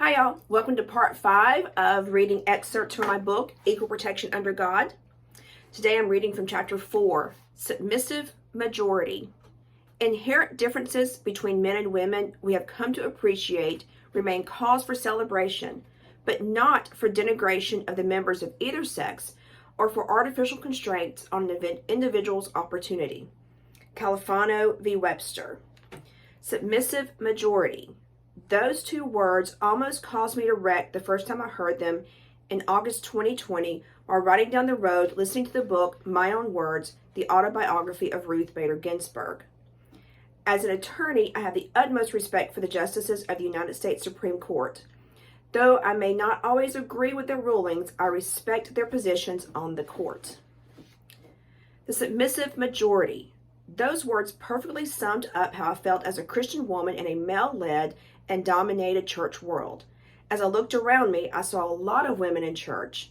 Hi y'all, welcome to part 5 of reading excerpts from my book, Equal Protection Under God. Today I'm reading from chapter 4, Submissive Majority. Inherent differences between men and women we have come to appreciate remain cause for celebration, but not for denigration of the members of either sex or for artificial constraints on an individual's opportunity. Califano v. Webster. Submissive majority. Those two words almost caused me to wreck the first time I heard them in August 2020 while riding down the road listening to the book, My Own Words, the autobiography of Ruth Bader Ginsburg. As an attorney, I have the utmost respect for the justices of the United States Supreme Court. Though I may not always agree with their rulings, I respect their positions on the court. The submissive majority. Those words perfectly summed up how I felt as a Christian woman in a male-led and dominated church world. As I looked around me, I saw a lot of women in church.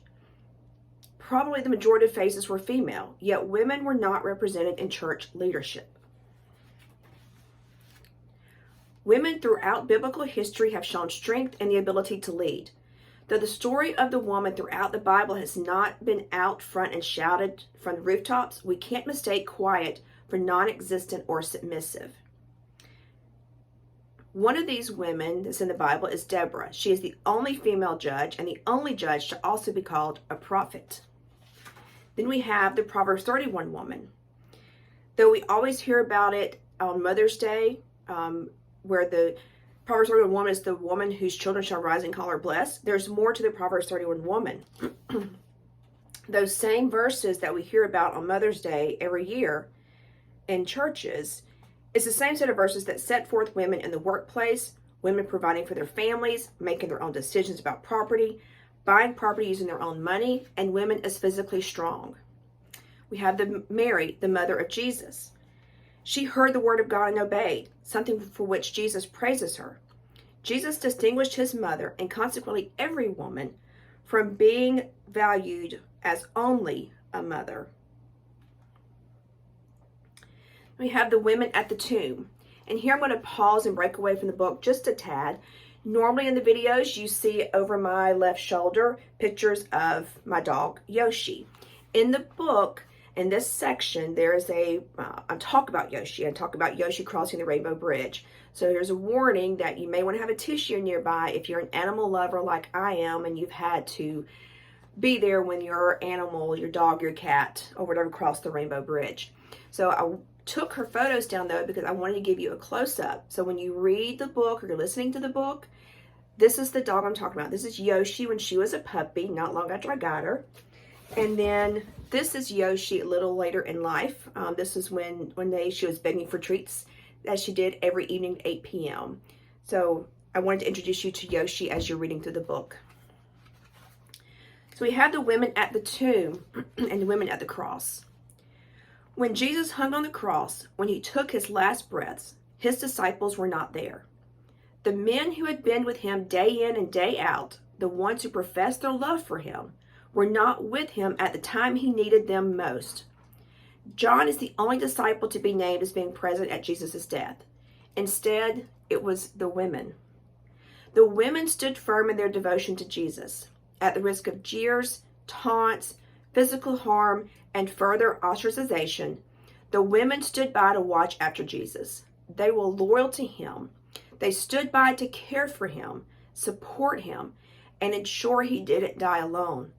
Probably the majority of faces were female, yet women were not represented in church leadership. Women throughout biblical history have shown strength and the ability to lead. Though the story of the woman throughout the Bible has not been out front and shouted from the rooftops, we can't mistake quiet for non-existent or submissive. One of these women that's in the Bible is Deborah. She is the only female judge and the only judge to also be called a prophet. Then we have the Proverbs 31 woman. Though we always hear about it on Mother's Day, where the Proverbs 31 woman is the woman whose children shall rise and call her blessed, there's more to the Proverbs 31 woman. Those same verses that we hear about on Mother's Day every year in churches, it's the same set of verses that set forth women in the workplace, women providing for their families, making their own decisions about property, buying property using their own money, and women as physically strong. We have Mary, the mother of Jesus. She heard the word of God and obeyed, something for which Jesus praises her. Jesus distinguished his mother, and consequently every woman, from being valued as only a mother. We have the women at the tomb. And here I'm going to pause and break away from the book just a tad. Normally in the videos, you see over my left shoulder pictures of my dog, Yoshi. In the book, in this section, there is I talk about Yoshi. I talk about Yoshi crossing the Rainbow Bridge. So here's a warning that you may want to have a tissue nearby if you're an animal lover like I am and you've had to be there when your animal, your dog, your cat, or whatever crossed the Rainbow Bridge. So I took her photos down though because I wanted to give you a close-up. So when you read the book or you're listening to the book, this is the dog I'm talking about. This is Yoshi when she was a puppy, not long after I got her. And then this is Yoshi a little later in life. This is when one day she was begging for treats, as she did every evening at 8 p.m. So I wanted to introduce you to Yoshi as you're reading through the book. So we have the women at the tomb and the women at the cross. When Jesus hung on the cross, when he took his last breaths, his disciples were not there. The men who had been with him day in and day out, the ones who professed their love for him, were not with him at the time he needed them most. John is the only disciple to be named as being present at Jesus' death. Instead, it was the women. The women stood firm in their devotion to Jesus, at the risk of jeers, taunts, physical harm, and further ostracization. The women stood by to watch after Jesus. They were loyal to him. They stood by to care for him, support him, and ensure he didn't die alone.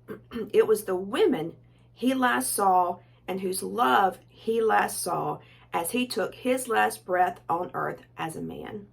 It was the women he last saw and whose love he last saw as he took his last breath on earth as a man.